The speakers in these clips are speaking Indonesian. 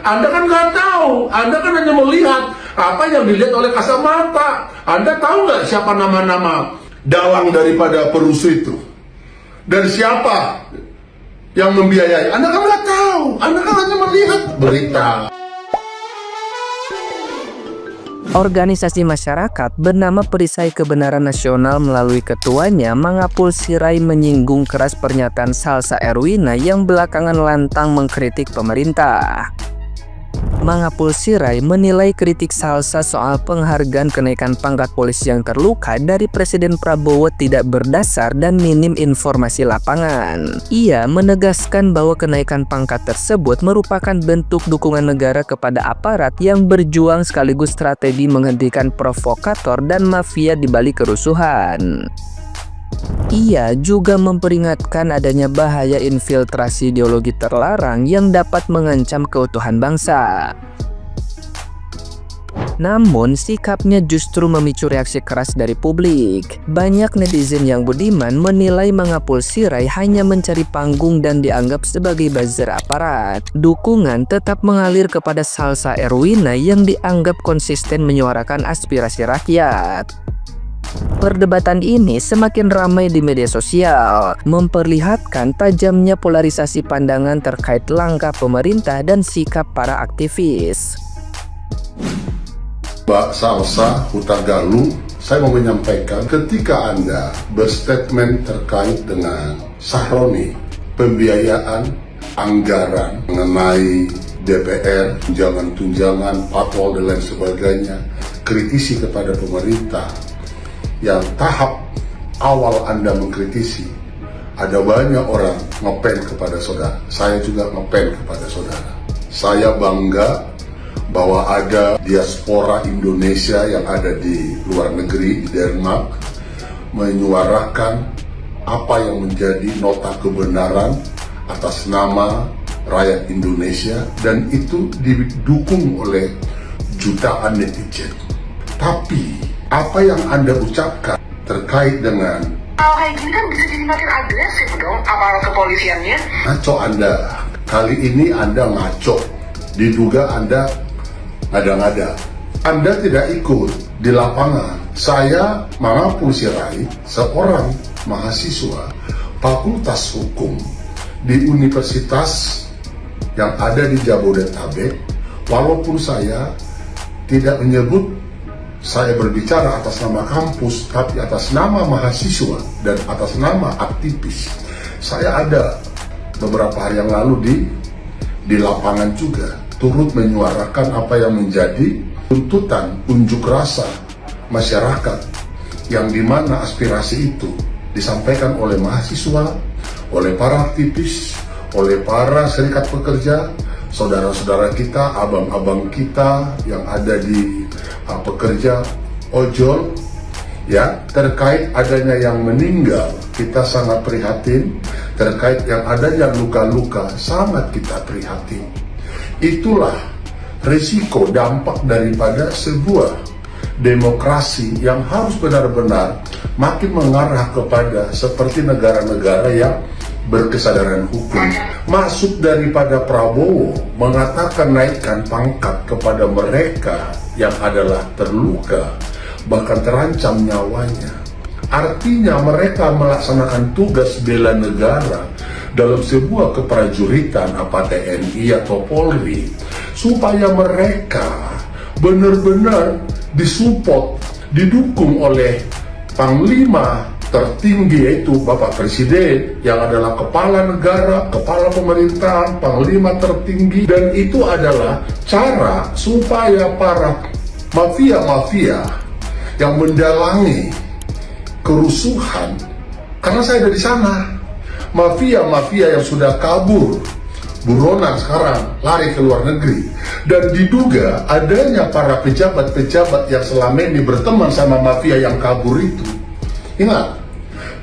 Anda kan nggak tahu. Anda kan hanya melihat apa yang dilihat oleh kasat mata. Anda tahu nggak siapa nama-nama dalang daripada perusuh itu? Dan siapa yang membiayai? Anda kan nggak tahu. Anda kan hanya melihat berita. Organisasi masyarakat bernama Perisai Kebenaran Nasional melalui ketuanya Mangapul Sirait menyinggung keras pernyataan Salsa Erwina yang belakangan lantang mengkritik pemerintah. Mangapul Sirait menilai kritik Salsa soal penghargaan kenaikan pangkat polisi yang terluka dari Presiden Prabowo tidak berdasar dan minim informasi lapangan. Ia menegaskan bahwa kenaikan pangkat tersebut merupakan bentuk dukungan negara kepada aparat yang berjuang sekaligus strategi menghentikan provokator dan mafia di balik kerusuhan. Ia juga memperingatkan adanya bahaya infiltrasi ideologi terlarang yang dapat mengancam keutuhan bangsa. Namun, sikapnya justru memicu reaksi keras dari publik. Banyak netizen yang budiman menilai Mangapul Sirait hanya mencari panggung dan dianggap sebagai buzzer aparat. Dukungan tetap mengalir kepada Salsa Erwina yang dianggap konsisten menyuarakan aspirasi rakyat. Perdebatan ini semakin ramai di media sosial, memperlihatkan tajamnya polarisasi pandangan terkait langkah pemerintah dan sikap para aktivis. Mbak Salsa Hutagalung, saya mau menyampaikan ketika Anda berstatement terkait dengan Sahroni, pembiayaan anggaran mengenai DPR, tunjangan-tunjangan, patwal dan lain sebagainya, kritisi kepada pemerintah, yang tahap awal Anda mengkritisi, ada banyak orang ngepen kepada saudara. Saya juga ngepen kepada saudara. Saya bangga bahwa ada diaspora Indonesia yang ada di luar negeri, di Denmark, menyuarakan apa yang menjadi nota kebenaran atas nama rakyat Indonesia, dan itu didukung oleh jutaan netizen. Tapi apa yang Anda ucapkan terkait dengan kalau kayak gini kan bisa jadi makin agresif dong aparat kepolisiannya. Ngaco Anda. Kali ini Anda ngaco. Diduga Anda ngada-ngada. Anda tidak ikut di lapangan. Saya Mangapul Sirait, seorang mahasiswa Fakultas Hukum di universitas yang ada di Jabodetabek. Walaupun saya tidak menyebut saya berbicara atas nama kampus, tapi atas nama mahasiswa dan atas nama aktivis. Saya ada beberapa hari yang lalu di lapangan juga, turut menyuarakan apa yang menjadi tuntutan unjuk rasa masyarakat, yang dimana aspirasi itu disampaikan oleh mahasiswa, oleh para aktivis, oleh para serikat pekerja, saudara-saudara kita, abang-abang kita yang ada di pekerja ojol, ya, terkait adanya yang meninggal, kita sangat prihatin. Terkait yang adanya luka-luka, sangat kita prihatin. Itulah risiko dampak daripada sebuah demokrasi yang harus benar-benar makin mengarah kepada seperti negara-negara yang berkesadaran hukum. Maksud daripada Prabowo mengatakan naikkan pangkat kepada mereka yang adalah terluka, bahkan terancam nyawanya. Artinya mereka melaksanakan tugas bela negara dalam sebuah keprajuritan, apa TNI atau Polri, supaya mereka benar-benar disupport, didukung oleh Panglima tertinggi, yaitu Bapak Presiden yang adalah kepala negara, kepala pemerintahan, panglima tertinggi. Dan itu adalah cara supaya para mafia-mafia yang mendalangi kerusuhan, karena saya ada di sana, mafia-mafia yang sudah kabur, buronan sekarang lari ke luar negeri, dan diduga adanya para pejabat-pejabat yang selama ini berteman sama mafia yang kabur itu. Ingat,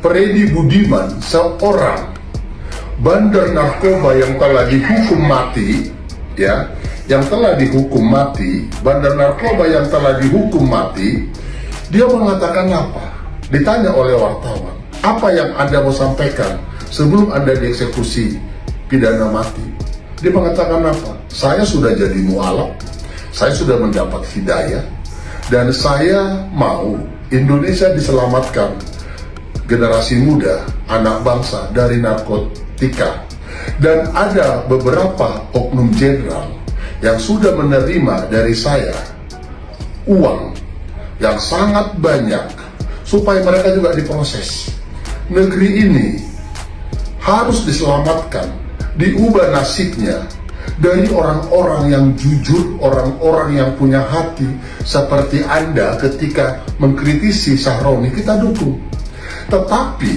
Freddy Budiman, seorang bandar narkoba yang telah dihukum mati, ya, yang telah dihukum mati, bandar narkoba yang telah dihukum mati, dia mengatakan apa? Ditanya oleh wartawan, apa yang Anda mau sampaikan sebelum Anda dieksekusi pidana mati? Dia mengatakan apa? saya sudah jadi mu'alaf, saya sudah mendapat hidayah, dan saya mau Indonesia diselamatkan, generasi muda, anak bangsa dari narkotika. Dan ada beberapa oknum jenderal yang sudah menerima dari saya uang yang sangat banyak supaya mereka juga diproses. Negeri ini harus diselamatkan, diubah nasibnya dari orang-orang yang jujur, orang-orang yang punya hati seperti Anda ketika mengkritisi Sahroni, kita dukung. Tetapi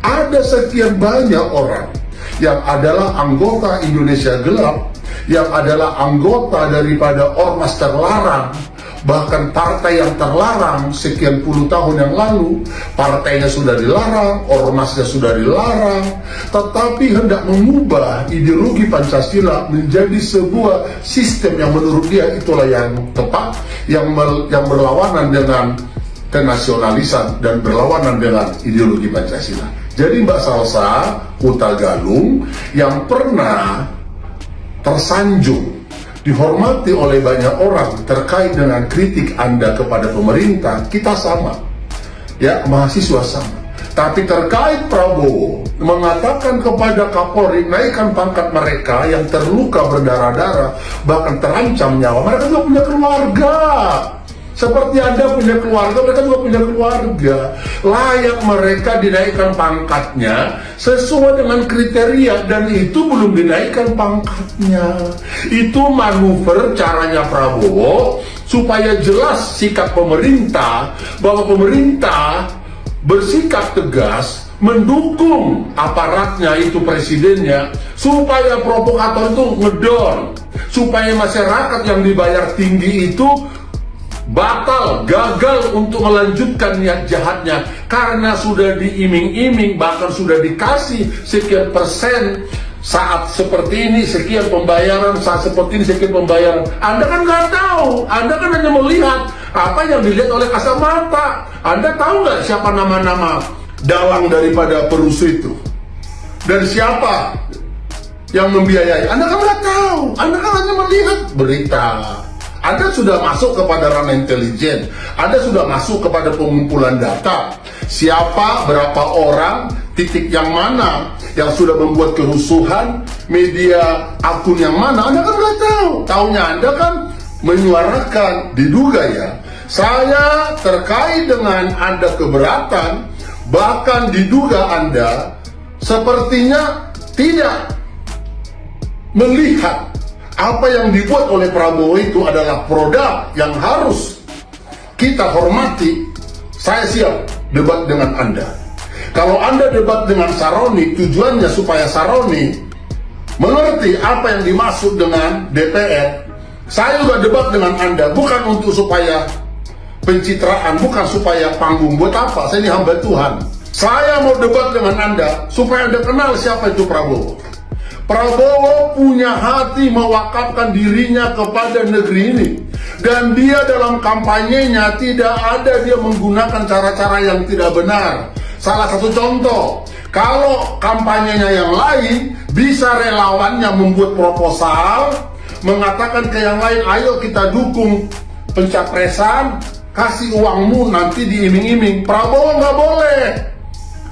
ada sekian banyak orang yang adalah anggota Indonesia Gelap, yang adalah anggota daripada ormas terlarang, bahkan partai yang terlarang sekian puluh tahun yang lalu, partainya sudah dilarang, ormasnya sudah dilarang, tetapi hendak mengubah ideologi Pancasila menjadi sebuah sistem yang menurut dia itulah yang tepat, yang berlawanan dengan kenasionalisan dan berlawanan dengan ideologi Pancasila. Jadi Mbak Salsa Huta Galung yang pernah tersanjung dihormati oleh banyak orang terkait dengan kritik Anda kepada pemerintah, kita sama, ya, mahasiswa sama. Tapi terkait Prabowo mengatakan kepada Kapolri naikkan pangkat mereka yang terluka berdarah-darah, bahkan terancam nyawa, mereka juga punya keluarga. Seperti Anda punya keluarga, mereka juga punya keluarga. Layak mereka dinaikkan pangkatnya sesuai dengan kriteria, dan itu belum dinaikkan pangkatnya. Itu manuver caranya Prabowo supaya jelas sikap pemerintah, bahwa pemerintah bersikap tegas mendukung aparatnya, itu presidennya, supaya provokator itu ngedon, supaya masyarakat yang dibayar tinggi itu batal, gagal untuk melanjutkan niat jahatnya karena sudah diiming-iming, bahkan sudah dikasih sekian persen saat seperti ini, sekian pembayaran, saat seperti ini sekian pembayaran. Anda kan nggak tahu, Anda kan hanya melihat apa yang dilihat oleh kasat mata. Anda tahu nggak siapa nama-nama dalang daripada perusuh itu, dan siapa yang membiayai? Anda kan nggak tahu, Anda kan hanya melihat berita. Anda sudah masuk kepada ranah intelijen, Anda sudah masuk kepada pengumpulan data. Siapa, berapa orang, titik yang mana yang sudah membuat kerusuhan, media akun yang mana, Anda kan nggak tahu. Taunya Anda kan menyuarakan, diduga ya, saya terkait dengan Anda keberatan, bahkan diduga Anda sepertinya tidak melihat apa yang dibuat oleh Prabowo itu adalah produk yang harus kita hormati. Saya siap debat dengan Anda. Kalau Anda debat dengan Sahroni, tujuannya supaya Sahroni mengerti apa yang dimaksud dengan DPR. Saya juga debat dengan Anda, bukan untuk supaya pencitraan, bukan supaya panggung. Buat apa? Saya ini hamba Tuhan. Saya mau debat dengan Anda supaya Anda kenal siapa itu Prabowo. Prabowo punya hati mewakafkan dirinya kepada negeri ini, dan dia dalam kampanyenya tidak ada dia menggunakan cara-cara yang tidak benar. Salah satu contoh, kalau kampanyenya yang lain, bisa relawannya membuat proposal mengatakan ke yang lain, ayo kita dukung pencapresan, kasih uangmu nanti diiming-iming. Prabowo nggak boleh.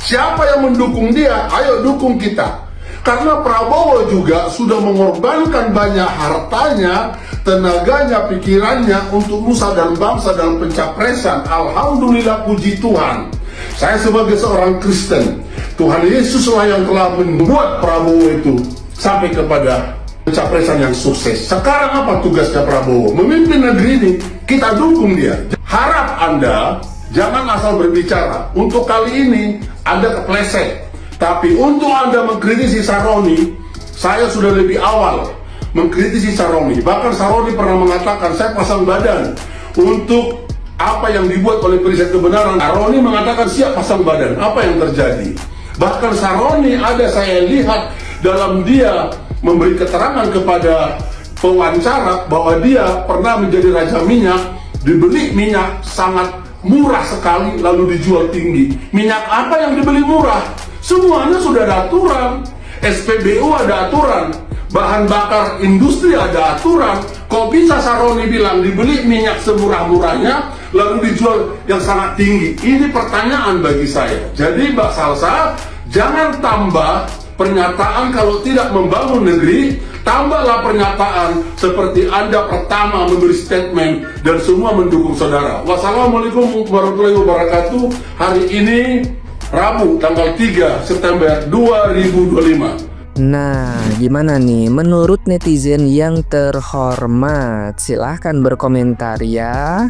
Siapa yang mendukung dia, ayo dukung kita. Karena Prabowo juga sudah mengorbankan banyak hartanya, tenaganya, pikirannya untuk nusa dan bangsa dalam pencapresan. Alhamdulillah, puji Tuhan. Saya sebagai seorang Kristen, Tuhan Yesuslah yang telah membuat Prabowo itu sampai kepada pencapresan yang sukses. Sekarang apa tugasnya Prabowo? Memimpin negeri ini, kita dukung dia. Harap Anda jangan asal berbicara. Untuk kali ini Anda kepleset. Tapi untuk Anda mengkritisi Sahroni, saya sudah lebih awal mengkritisi Sahroni. Bahkan Sahroni pernah mengatakan, saya pasang badan untuk apa yang dibuat oleh Periset Kebenaran. Sahroni mengatakan siap pasang badan. Apa yang terjadi? Bahkan Sahroni ada saya lihat dalam dia memberi keterangan kepada pewawancara bahwa dia pernah menjadi raja minyak, dibeli minyak sangat murah sekali lalu dijual tinggi. Minyak apa yang dibeli murah? Semuanya sudah ada aturan. SPBU ada aturan bahan bakar industri ada aturan, kok bisa Saroni bilang dibeli minyak semurah-murahnya lalu dijual yang sangat tinggi? Ini pertanyaan bagi saya. Jadi Mbak Salsa, jangan tambah pernyataan kalau tidak membangun negeri, tambahlah pernyataan seperti Anda pertama memberi statement dan semua mendukung saudara. Wassalamualaikum warahmatullahi wabarakatuh. Hari ini Rabu tanggal 3 September 2025. Nah, gimana nih menurut netizen yang terhormat? Silahkan berkomentar ya.